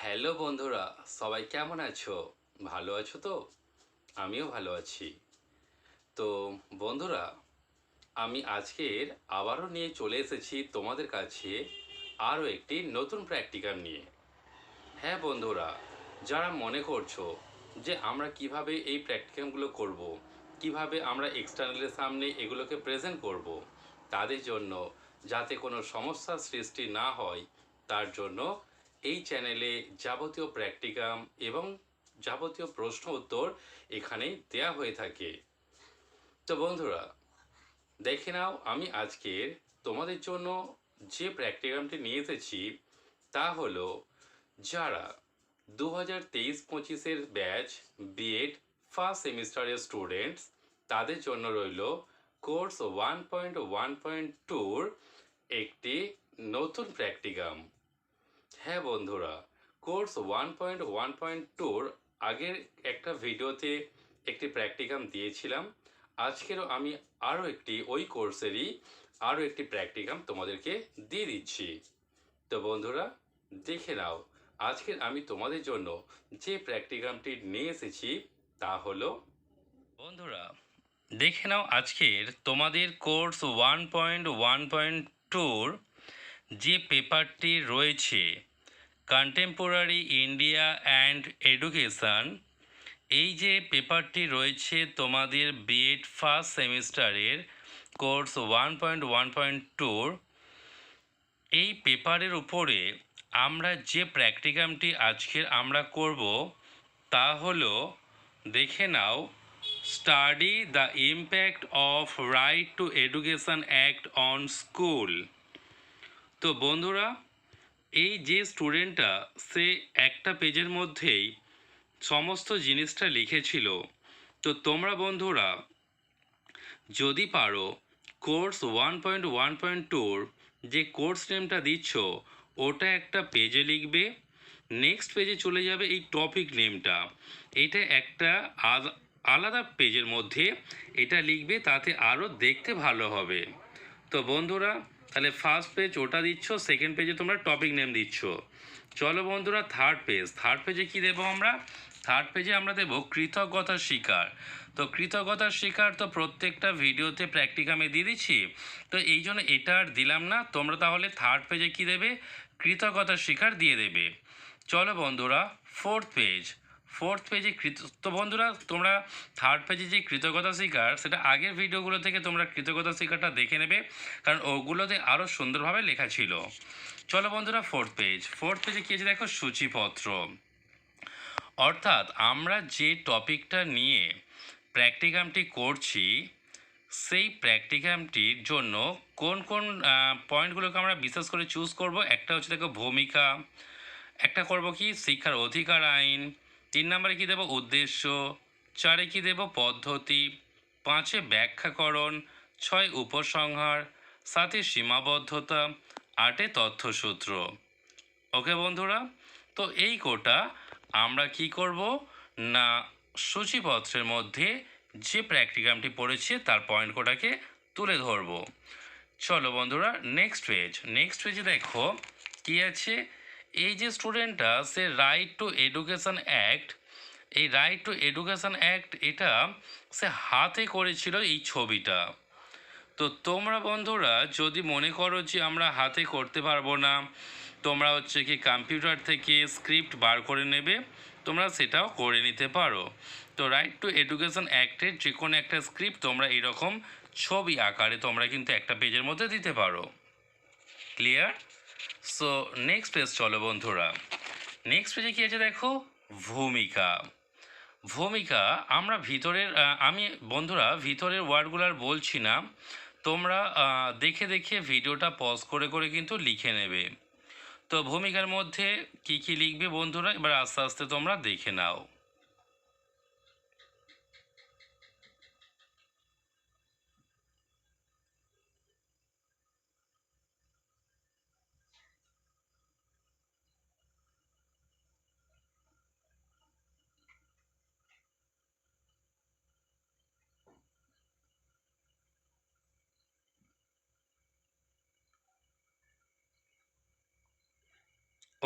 Hello বন্ধুরা, সবাই কেমন আছো? ভালো আছো তো? আমিও ভালো আছি। তো বন্ধুরা, আমি আজকের আবারও নিয়ে চলে এসেছি তোমাদের কাছে আরও একটি নতুন প্র্যাকটিক্যাল নিয়ে। হ্যাঁ বন্ধুরা, যারা মনে করছো যে আমরা কিভাবে এই প্র্যাকটিক্যালগুলো করব, কিভাবে আমরা এক্সটার্নালের সামনে এগুলোকে প্রেজেন্ট করব, তাদের জন্য যাতে কোনো সমস্যার সৃষ্টি না হয় তার জন্য এই চ্যানেলে যাবতীয় প্র্যাকটিক্যাম এবং যাবতীয় প্রশ্ন উত্তর এখানেই দেয়া হয়ে থাকে। তো বন্ধুরা, দেখে নাও আমি আজকের তোমাদের জন্য যে প্র্যাকটিক্যামটি নিয়ে এসেছি তা হলো যারা 2023-25 ব্যাচ বিএড ফার্স্ট সেমিস্টারের স্টুডেন্টস তাদের জন্য রইল কোর্স 1.1.2 একটি নতুন প্র্যাকটিকাম। হ্যাঁ বন্ধুরা, কোর্স 1.1.2 আগের একটা ভিডিওতে একটি প্র্যাকটিকাম দিয়েছিলাম। আজকেরও আমি আরও একটি ওই কোর্সেরই আরও একটি প্র্যাকটিকাম তোমাদেরকে দিয়ে দিচ্ছি। তো বন্ধুরা, দেখে নাও আজকের আমি তোমাদের জন্য যে প্র্যাকটিকামটি নিয়ে এসেছি তা হলো, বন্ধুরা দেখে নাও আজকের তোমাদের কোর্স 1.1.2 যে পেপারটি রয়েছে কন্টেম্পোরারি ইন্ডিয়া অ্যান্ড এডুকেশন। এই যে পেপারটি রয়েছে তোমাদের বিএড ফার্স্ট সেমিস্টারের কোর্স 1.1.2, এই পেপারের উপরে আমরা যে প্র্যাকটিকামটি আজকের আমরা করব তা হলো, দেখে নাও, study the impact of right to education act on school. তো বন্ধুরা, এই যে স্টুডেন্টটা সে একটা পেজের মধ্যেই সমস্ত জিনিসটা লিখেছিল। তো তোমরা বন্ধুরা যদি পারো কোর্স 1.1.2 যে কোর্স নেমটা দিচ্ছ ওটা একটা পেজে লিখবে, নেক্সট পেজে চলে যাবে এই টপিক নেমটা, এটা একটা আলাদা পেজের মধ্যে এটা লিখবে, তাতে আরও দেখতে ভালো হবে। তো বন্ধুরা তাহলে ফার্স্ট পেজ ওটা দিচ্ছ, সেকেন্ড পেজে তোমরা টপিক নেম দিচ্ছ। চলো বন্ধুরা থার্ড পেজে কি দেবো আমরা? থার্ড পেজে আমরা দেবো কৃতজ্ঞতার শিকার। তো কৃতজ্ঞতার শিকার তো প্রত্যেকটা ভিডিওতে প্র্যাকটিকামে দিয়ে দিচ্ছি, তো এই জন্য এটা আর দিলাম না। তোমরা তাহলে থার্ড পেজে কি দেবে? কৃতজ্ঞতার শিকার দিয়ে দেবে। চলো বন্ধুরা ফোর্থ পেজে তো বন্ধুরা তোমরা থার্ড পেজে যে কৃতজ্ঞতা শিকার সেটা আগের ভিডিওগুলো থেকে তোমরা কৃতজ্ঞতা শিকারটা দেখে নেবে, কারণ ওগুলোতে আরও সুন্দরভাবে লেখা ছিল। চলো বন্ধুরা ফোর্থ পেজে কী আছে দেখো, সূচিপত্র। অর্থাৎ আমরা যে টপিকটা নিয়ে প্র্যাকটিকামটি করছি সেই প্র্যাকটিকামটির জন্য কোন কোন পয়েন্টগুলোকে আমরা বিশেষ করে চুজ করব। একটা হচ্ছে দেখো ভূমিকা, একটা করব কি শিক্ষার অধিকার আইন, 3 নম্বরে কী দেবো উদ্দেশ্য, 4-এ কী দেবো পদ্ধতি, 5-এ ব্যাখ্যাকরণ, 6 উপসংহার, 7-এ সীমাবদ্ধতা, 8-এ তথ্যসূত্র। ওকে বন্ধুরা, তো এই কোটা আমরা কি করব না সূচিপত্রের মধ্যে যে প্র্যাকটিকামটি পড়েছে তার পয়েন্ট কোটাকে তুলে ধরব। চলো বন্ধুরা নেক্সট পেজে দেখো কি আছে। এই যে স্টুডেন্টটা সে রাইট টু এডুকেশন অ্যাক্ট, এই রাইট টু এডুকেশন অ্যাক্ট এটা সে হাতে করেছিল এই ছবিটা। তো তোমরা বন্ধুরা যদি মনে করো যে আমরা হাতে করতে পারবো না, তোমরা হচ্ছে কি কম্পিউটার থেকে স্ক্রিপ্ট বার করে নেবে, তোমরা সেটাও করে নিতে পারো। তো রাইট টু এডুকেশন অ্যাক্টের যে কোনো একটা স্ক্রিপ্ট তোমরা এরকম ছবি আকারে তোমরা কিন্তু একটা পেজের মধ্যে দিতে পারো। ক্লিয়ার? সো নেক্সট পেজ চলো বন্ধুরা। নেক্সট পেজে কী আছে দেখো, ভূমিকা। আমরা ভিতরের আমি বন্ধুরা ভিতরের ওয়ার্ডগুলো আর বলছি না, তোমরা দেখে দেখে ভিডিওটা পজ করে করে কিন্তু লিখে নেবে। তো ভূমিকার মধ্যে কি কি লিখবে বন্ধুরা এবার আস্তে আস্তে তোমরা দেখে নাও।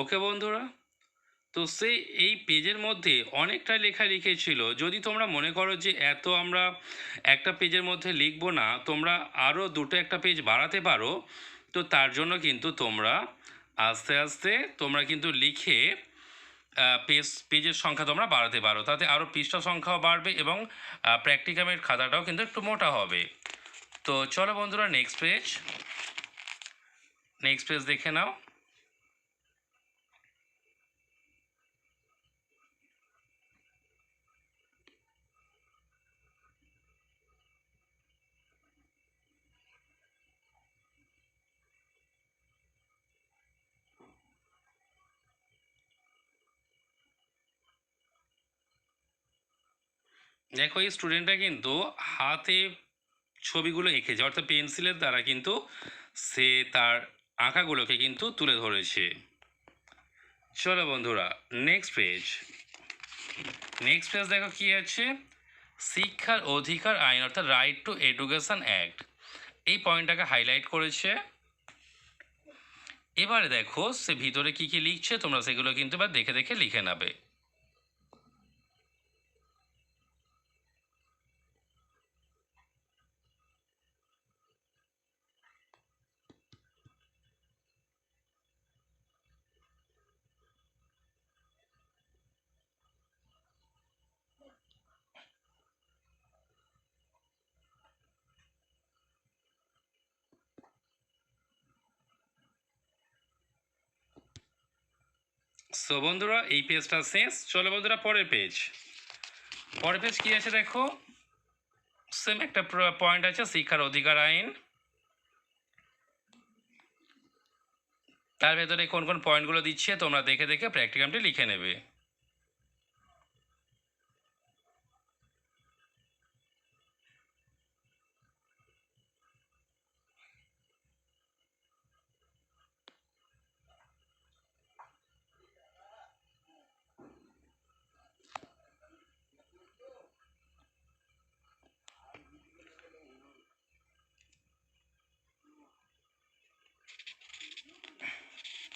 ওকে বন্ধুরা, তো সে এই পেজের মধ্যে অনেকটা লেখা লিখেছিল। যদি তোমরা মনে করো যে এত আমরা একটা পেজের মধ্যে লিখবো না, তোমরা আরও দুটো একটা পেজ বাড়াতে পারো। তো তার জন্য কিন্তু তোমরা আস্তে আস্তে তোমরা কিন্তু লিখে পেজের সংখ্যা তোমরা বাড়াতে পারো, তাতে আরও পৃষ্ঠা সংখ্যাও বাড়বে এবং প্র্যাকটিকামের খাতাটাও কিন্তু একটু মোটা হবে। তো চলো বন্ধুরা, নেক্সট পেজ দেখে নাও। দেখো, এই স্টুডেন্টটা কিন্তু হাতে ছবিগুলো এঁকেছে, অর্থাৎ পেন্সিলের দ্বারা কিন্তু সে তার আঁকাগুলোকে কিন্তু তুলে ধরেছে। চলো বন্ধুরা, নেক্সট পেজ দেখো কি আছে। শিক্ষার অধিকার আইন, অর্থাৎ রাইট টু এডুকেশন অ্যাক্ট, এই পয়েন্টটাকে হাইলাইট করেছে। এবারে দেখো সে ভিতরে কি কি লিখছে, তোমরা সেগুলো কিন্তু এবার দেখে দেখে লিখে নেবে। সো বন্ধুরা, এই পেজটা শেষ। চলো বন্ধুরা, পরের পেজ কি আছে দেখো। সেম একটা পয়েন্ট আছে, শিক্ষার অধিকার আইন। তার ভেতরে কোন কোন পয়েন্টগুলো দিচ্ছে তোমরা দেখে দেখে প্র্যাকটিকামটি লিখে নেবে।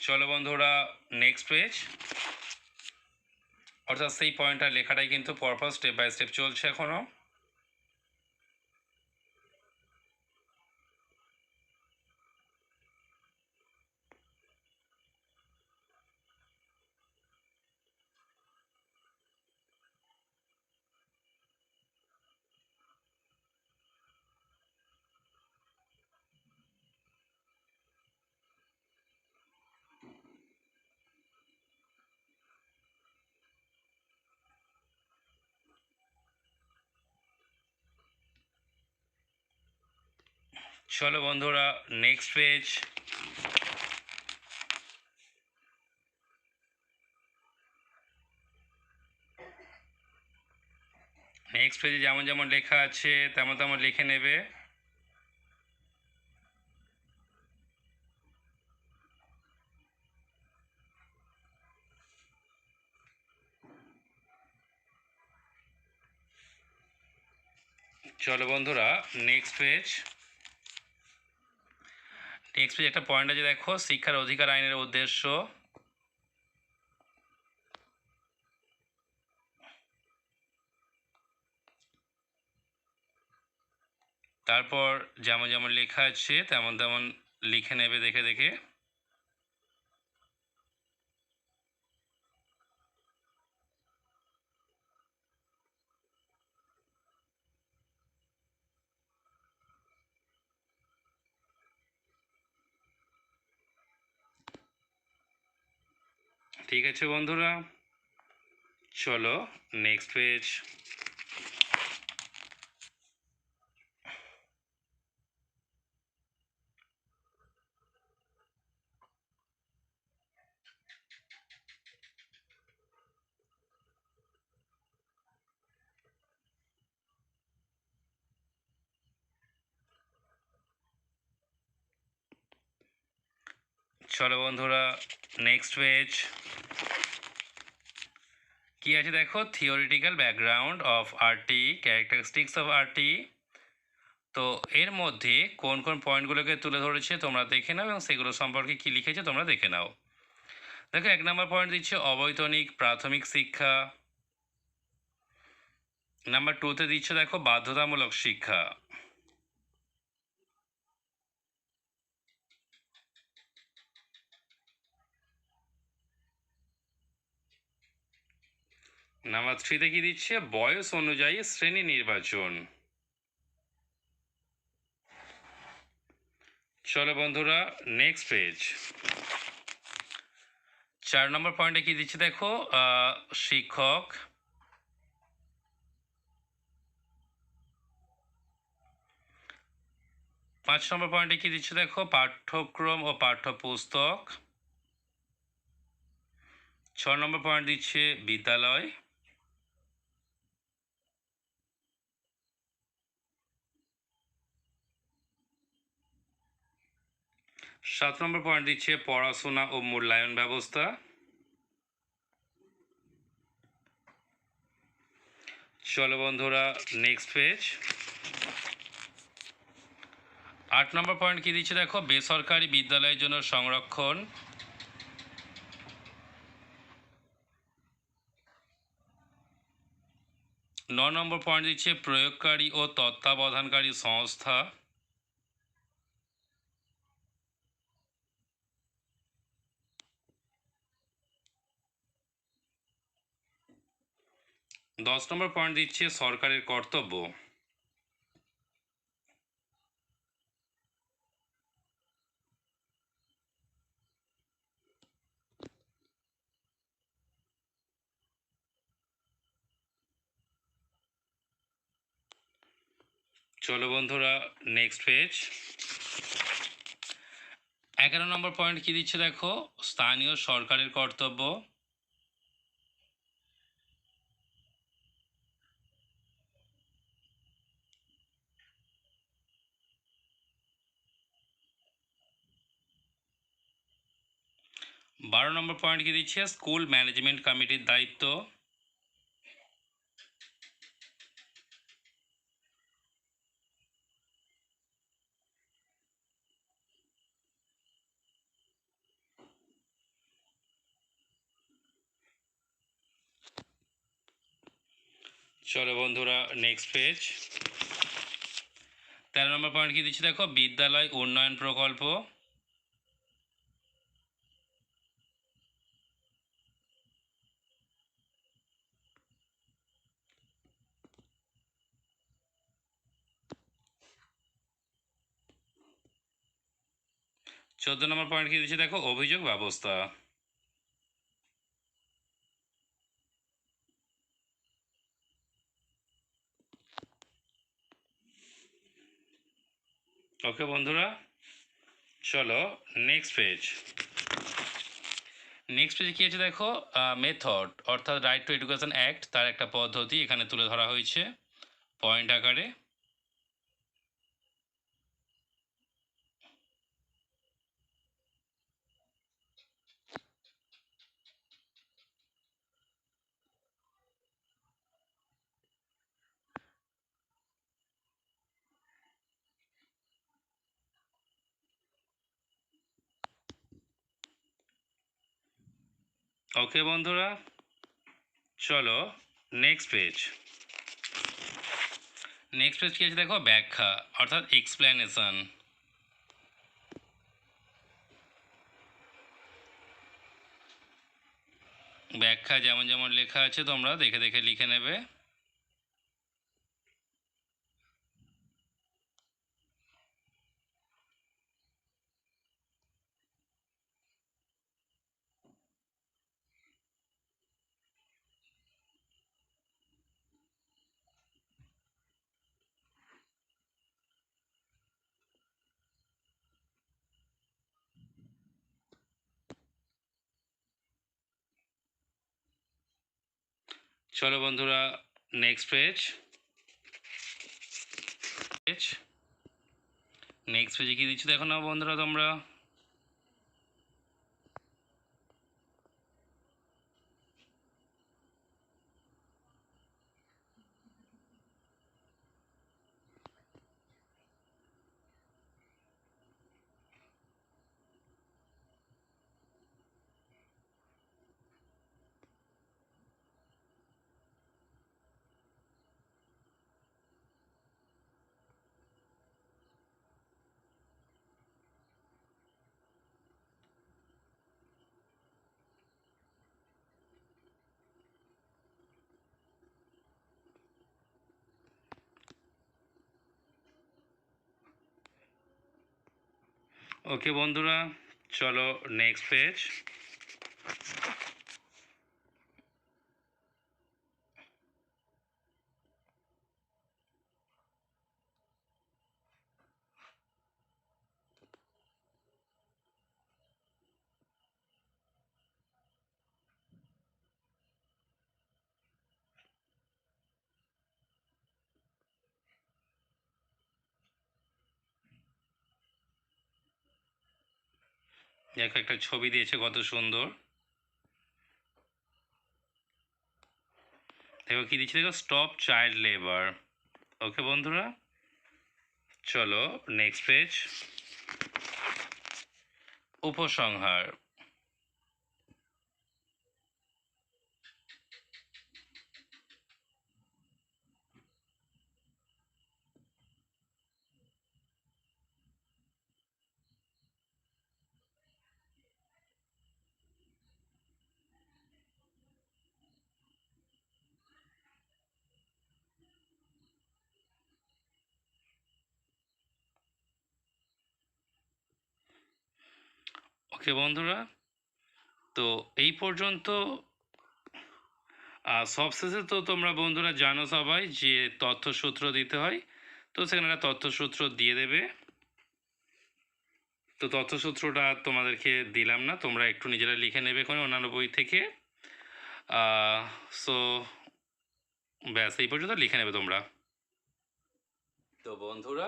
চলো বন্ধুরা, নেক্সট পেজ, অর্থাৎ সেই পয়েন্টটার লেখাটাই কিন্তু পরপর স্টেপ বাই স্টেপ চলছে এখনো। চলো বন্ধুরা, নেক্সট পেজ পেজে যেমন যেমন লেখা আছে তেমন তেমন লিখে নেবে। চলো বন্ধুরা, নেক্সট পেজ একটা পয়েন্ট আছে দেখো, শিক্ষার অধিকার আইনের উদ্দেশ্য। তারপর যেমন যেমন লেখা আছে তেমন তেমন লিখে নেবে দেখে দেখে। ঠিক আছে বন্ধুরা, চলো নেক্সট পেজ। চলো বন্ধুরা, নেক্সট পেজ কি আছে দেখো, theoretical background of RT, characteristics of RT. তো এর মধ্যে কোন কোন পয়েন্টগুলোকে তুলে ধরেছে তোমরা দেখে নাও এবং সেগুলো সম্পর্কে কি লিখেছে তোমরা দেখে নাও। দেখো 1 নম্বর পয়েন্ট দিচ্ছে অবৈতনিক প্রাথমিক শিক্ষা। নাম্বার 2তে দিচ্ছে দেখো বাধ্যতামূলক শিক্ষা। নাম্বার 3তে কি দিচ্ছে বয়স অনুযায়ী শ্রেণী নির্বাচন। চলো বন্ধুরা নেক্সট পেজ। 4 নম্বর পয়েন্টে কি দিচ্ছে দেখো শিক্ষক। 5 নম্বর পয়েন্টে কি দিচ্ছে দেখো পাঠ্যক্রম ও পাঠ্যপুস্তক। 6 নম্বর পয়েন্ট দিচ্ছে বিদ্যালয়। 7 নম্বর পয়েন্ট দিচ্ছে পড়াশোনা ও মূল্যায়ন ব্যবস্থা। চলো বন্ধুরা নেক্সট পেজ। 8 নম্বর পয়েন্ট কি দিচ্ছে দেখো বেসরকারি বিদ্যালয়ের জন্য সংরক্ষণ। 9 নম্বর পয়েন্ট দিচ্ছে প্রয়োগকারী ও তত্ত্বাবধানকারী সংস্থা। 10 নম্বর পয়েন্ট দিচ্ছে সরকারের কর্তব্য। চলো বন্ধুরা নেক্সট পেজ। 11 নম্বর পয়েন্ট কি দিচ্ছে দেখো স্থানীয় সরকারের কর্তব্য। 12 নম্বর পয়েন্ট কি দিচ্ছে স্কুল ম্যানেজমেন্ট কমিটির দায়িত্ব। চলো বন্ধুরা নেক্সট পেজ। 13 নম্বর পয়েন্ট কি দিচ্ছে দেখো বিদ্যালয় উন্নয়ন প্রকল্প। 14 নম্বর পয়েন্ট কি দিচ্ছে দেখো অভিযোগ ব্যবস্থা। ওকে বন্ধুরা চলো নেক্সট পেজ। নেক্সট পেজে কী আছে দেখো মেথড অর্থাৎ রাইট টু এডুকেশন অ্যাক্ট তার একটা পদ্ধতি এখানে তুলে ধরা হয়েছে পয়েন্ট আকারে। ওকে বন্ধুরা চলো নেক্সট পেজ। নেক্সট পেজ কী আছে দেখো ব্যাখ্যা অর্থাৎ এক্সপ্লেনেশন। ব্যাখ্যা যেমন যেমন লেখা আছে তোমরা দেখে দেখে লিখে নেবে। চলো বন্ধুরা নেক্সট পেজ। নেক্সট পেজে কী দিচ্ছি দেখো না বন্ধুরা তোমরা ওকে বন্ধুরা, চলো নেক্সট পেজ। দেখো একটা ছবি দিয়েছে কত সুন্দর। দেখো কি দিচ্ছে, দেখো স্টপ চাইল্ড লেবার। ওকে বন্ধুরা, চলো নেক্সট পেজ। উপসংহার। ওকে বন্ধুরা, তো এই পর্যন্ত। সবশেষে তো তোমরা বন্ধুরা জানো সবাই যে তথ্যসূত্র দিতে হয়, তো সেখানে একটা তথ্যসূত্র দিয়ে দেবে। তো তথ্যসূত্রটা তোমাদেরকে দিলাম না, তোমরা একটু নিজেরা লিখে নেবে কোনো অন্যান্য বই থেকে। সো ব্যাস এই পর্যন্ত লিখে নেবে তোমরা। তো বন্ধুরা,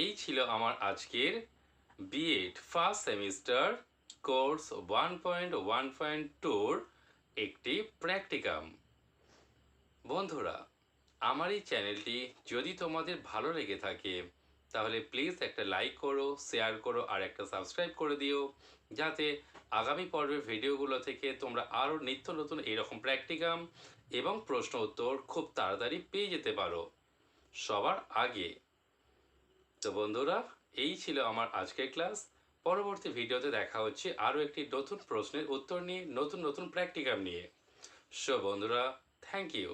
এই ছিল আমার আজকের বিএড ফার্স্ট সেমিস্টার কোর্স 1.1.2 একটি প্র্যাকটিকাম। বন্ধুরা, আমার এই চ্যানেলটি যদি তোমাদের ভালো লেগে থাকে তাহলে প্লিজ একটা লাইক করো, শেয়ার করো আর একটা সাবস্ক্রাইব করে দিও, যাতে আগামী পর্বের ভিডিওগুলো থেকে তোমরা আরও নিত্য নতুন এরকম প্র্যাকটিকাম এবং প্রশ্ন উত্তর খুব তাড়াতাড়ি পেয়ে যেতে পারো সবার আগে। তো বন্ধুরা, এই ছিল আমার আজকের ক্লাস। পরবর্তী ভিডিওতে দেখা হচ্ছে আরও একটি নতুন প্রশ্নের উত্তর নিয়ে, নতুন নতুন প্র্যাকটিকাম নিয়ে। সো বন্ধুরা, থ্যাংক ইউ।